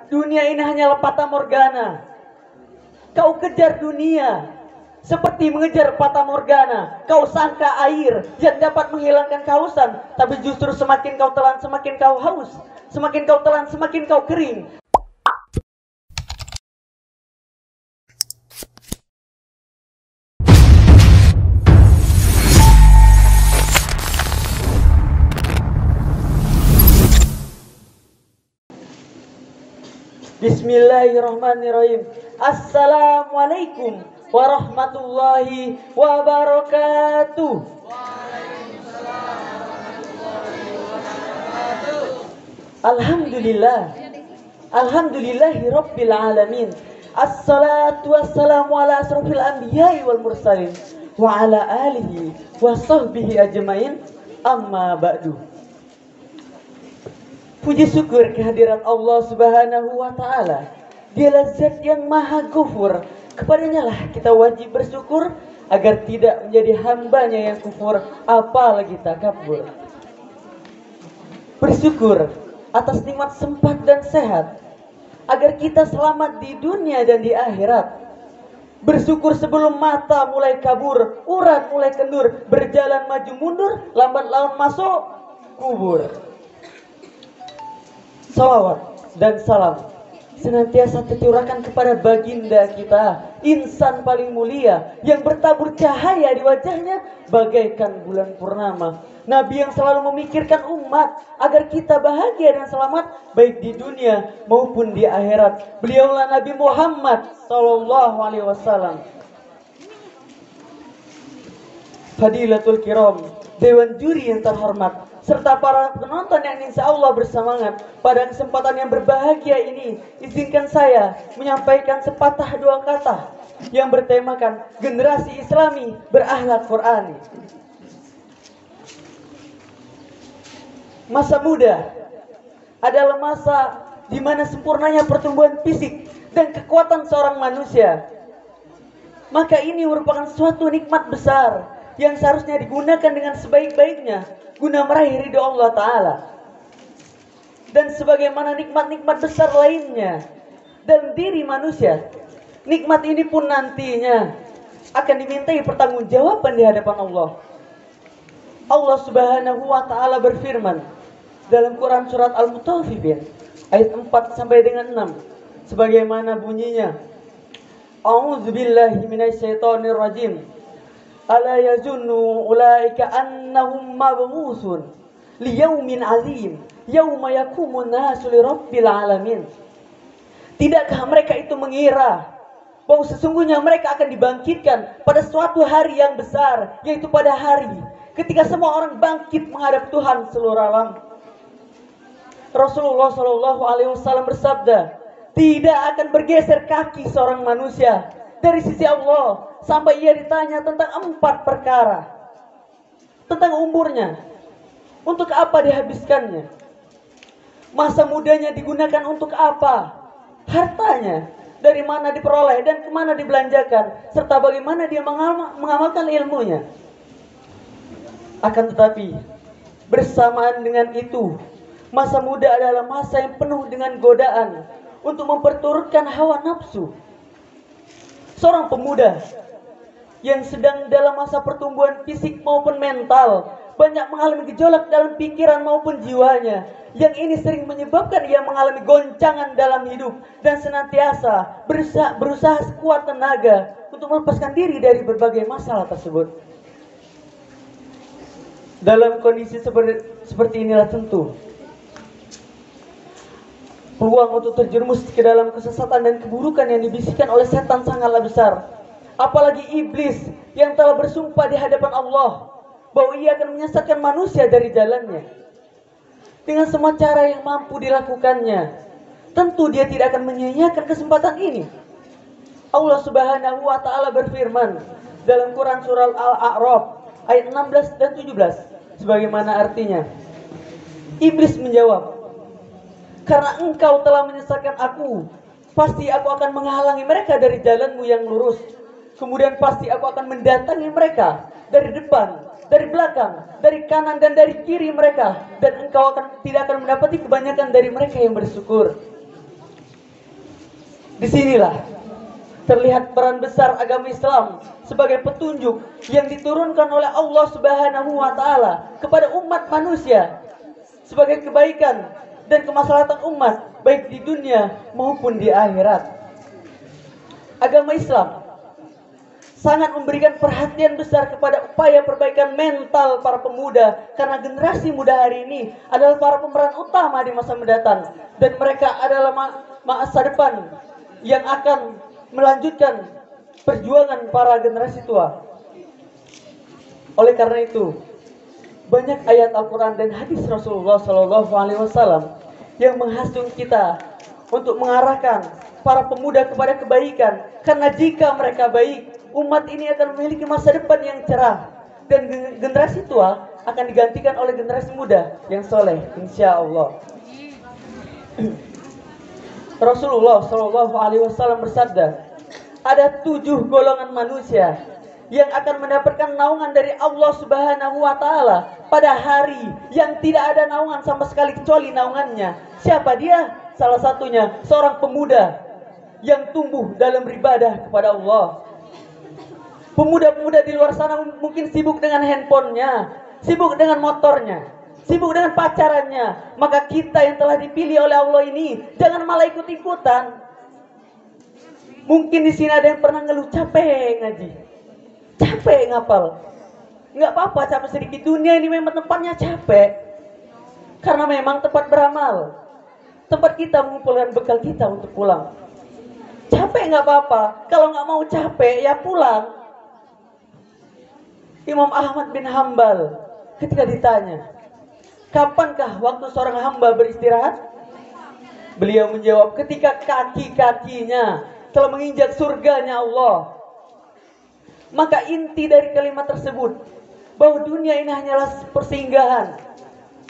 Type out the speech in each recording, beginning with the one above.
dunia ini hanyalah fata morgana. Kau kejar dunia seperti mengejar fata morgana. Kau sangka air yang dapat menghilangkan kehausan, tapi justru semakin kau telan semakin kau haus, semakin kau telan semakin kau kering. Bismillahirrahmanirrahim. Assalamualaikum warahmatullahi wabarakatuh. Alhamdulillah. Alhamdulillahi rabbil alamin. Assalatu wassalamu ala asrafil anbiya'i wal mursalin wa ala alihi wa sahbihi ajmain. Amma ba'du. Puji syukur kehadirat Allah Subhanahu wa ta'ala. Dialah zat yang maha ghafur. Kepadanya lah kita wajib bersyukur agar tidak menjadi hambanya yang kufur, apalagi takabur. Bersyukur atas nikmat sempat dan sehat, agar kita selamat di dunia dan di akhirat. Bersyukur sebelum mata mulai kabur, urat mulai kendur, berjalan maju mundur, lambat laun masuk kubur. Salawat dan salam senantiasa tercurahkan kepada baginda kita, insan paling mulia yang bertabur cahaya di wajahnya bagaikan bulan purnama. Nabi yang selalu memikirkan umat agar kita bahagia dan selamat baik di dunia maupun di akhirat. Beliaulah Nabi Muhammad sallallahu alaihi wasallam. Fadilatul kiram, dewan juri yang terhormat, serta para penonton yang insya Allah bersemangat. Pada kesempatan yang berbahagia ini, izinkan saya menyampaikan sepatah dua kata yang bertemakan generasi Islami berakhlak Qurani. Masa muda adalah masa di mana sempurnanya pertumbuhan fisik dan kekuatan seorang manusia. Maka ini merupakan suatu nikmat besar yang seharusnya digunakan dengan sebaik-baiknya guna meraih ridho Allah Ta'ala. Dan sebagaimana nikmat-nikmat besar lainnya dalam diri manusia, nikmat ini pun nantinya akan dimintai pertanggungjawaban di hadapan Allah. Allah Subhanahu wa Ta'ala berfirman dalam Quran surat Al-Mutaffifin ayat 4 sampai dengan 6, sebagaimana bunyinya: A'udzubillahi minasyaitonir rajim. Ala yazunnu ulaika annahum mab'usun liyaumin azim yauma yakumun nasu lirabbil alamin. Tidakkah mereka itu mengira bahwa sesungguhnya mereka akan dibangkitkan pada suatu hari yang besar, yaitu pada hari ketika semua orang bangkit menghadap Tuhan seluruh alam. Rasulullah Shallallahu Alaihi Wasallam bersabda, tidak akan bergeser kaki seorang manusia dari sisi Allah sampai ia ditanya tentang 4 perkara. Tentang umurnya, untuk apa dihabiskannya, masa mudanya digunakan untuk apa, hartanya dari mana diperoleh dan kemana dibelanjakan, serta bagaimana dia mengamalkan ilmunya. Akan tetapi bersamaan dengan itu, masa muda adalah masa yang penuh dengan godaan untuk memperturutkan hawa nafsu. Seorang pemuda yang sedang dalam masa pertumbuhan fisik maupun mental banyak mengalami gejolak dalam pikiran maupun jiwanya, yang ini sering menyebabkan ia mengalami goncangan dalam hidup dan senantiasa berusaha sekuat tenaga untuk melepaskan diri dari berbagai masalah tersebut. Dalam kondisi seperti inilah tentu peluang untuk terjerumus ke dalam kesesatan dan keburukan yang dibisikkan oleh setan sangatlah besar. Apalagi iblis yang telah bersumpah di hadapan Allah bahwa ia akan menyesatkan manusia dari jalannya dengan semua cara yang mampu dilakukannya. Tentu dia tidak akan menyia-nyiakan kesempatan ini. Allah Subhanahu wa Ta'ala berfirman dalam Quran surah Al-A'raf ayat 16 dan 17, sebagaimana artinya, iblis menjawab, karena engkau telah menyesatkan aku, pasti aku akan menghalangi mereka dari jalanmu yang lurus. Kemudian pasti aku akan mendatangi mereka dari depan, dari belakang, dari kanan dan dari kiri mereka, dan engkau tidak akan mendapati kebanyakan dari mereka yang bersyukur. Disinilah terlihat peran besar agama Islam sebagai petunjuk yang diturunkan oleh Allah Subhanahu wa taala kepada umat manusia sebagai kebaikan dan kemaslahatan umat baik di dunia maupun di akhirat. Agama Islam sangat memberikan perhatian besar kepada upaya perbaikan mental para pemuda, karena generasi muda hari ini adalah para pemeran utama di masa mendatang, dan mereka adalah masa depan yang akan melanjutkan perjuangan para generasi tua. Oleh karena itu, banyak ayat Al-Quran dan hadis Rasulullah SAW yang menghasung kita untuk mengarahkan para pemuda kepada kebaikan, karena jika mereka baik, umat ini akan memiliki masa depan yang cerah, dan generasi tua akan digantikan oleh generasi muda yang soleh, insya Allah. Rasulullah SAW bersabda, ada 7 golongan manusia yang akan mendapatkan naungan dari Allah Subhanahu wa taala pada hari yang tidak ada naungan sama sekali kecuali naungannya. Siapa dia? Salah satunya seorang pemuda yang tumbuh dalam beribadah kepada Allah. Pemuda-pemuda di luar sana mungkin sibuk dengan handphonenya, sibuk dengan motornya, sibuk dengan pacarannya. Maka kita yang telah dipilih oleh Allah ini jangan malah ikut-ikutan. Mungkin di sini ada yang pernah ngeluh capek ngaji, capek ngapal. Nggak apa-apa capek sedikit, dunia ini memang tempatnya capek, karena memang tempat beramal, tempat kita mengumpulkan bekal kita untuk pulang. Capek nggak apa-apa, kalau nggak mau capek ya pulang. Imam Ahmad bin Hambal ketika ditanya, kapankah waktu seorang hamba beristirahat? Beliau menjawab, ketika kaki-kakinya telah menginjak surganya Allah. Maka inti dari kalimat tersebut, bahwa dunia ini hanyalah persinggahan.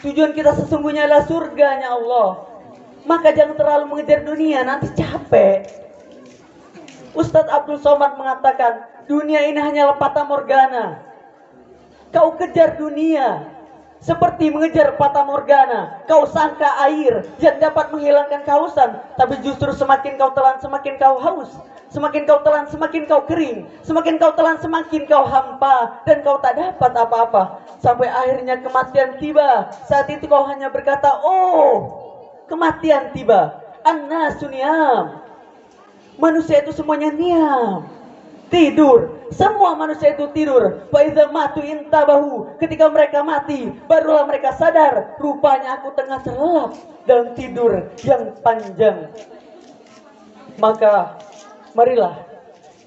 Tujuan kita sesungguhnya adalah surganya Allah. Maka jangan terlalu mengejar dunia, nanti capek. Ustadz Abdul Somad mengatakan, dunia ini hanyalah fata morgana. Kau kejar dunia seperti mengejar fata morgana. Kau sangka air yang dapat menghilangkan kehausan, tapi justru semakin kau telan semakin kau haus. Semakin kau telan semakin kau kering. Semakin kau telan semakin kau hampa, dan kau tak dapat apa-apa. Sampai akhirnya kematian tiba. Saat itu kau hanya berkata, oh, kematian tiba. An-nasu niyam. Manusia itu semuanya niam, tidur. Semua manusia itu tidur. Fa idza matu intabahu. Ketika mereka mati, barulah mereka sadar, rupanya aku tengah terlelap dalam tidur yang panjang. Maka marilah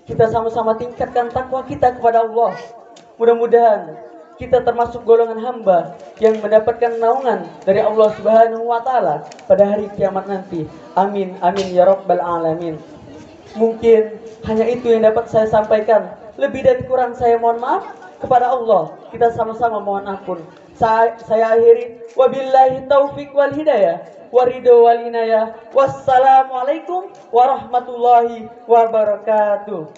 kita sama-sama tingkatkan takwa kita kepada Allah. Mudah-mudahan kita termasuk golongan hamba yang mendapatkan naungan dari Allah Subhanahu wa taala pada hari kiamat nanti. Amin amin ya rabbal alamin. Mungkin hanya itu yang dapat saya sampaikan. Lebih dan kurang saya mohon maaf kepada Allah. Kita sama-sama mohon ampun. Saya akhiri, wabillahi taufik wal hidayah, waridho wal inayah. Wassalamualaikum warahmatullahi wabarakatuh.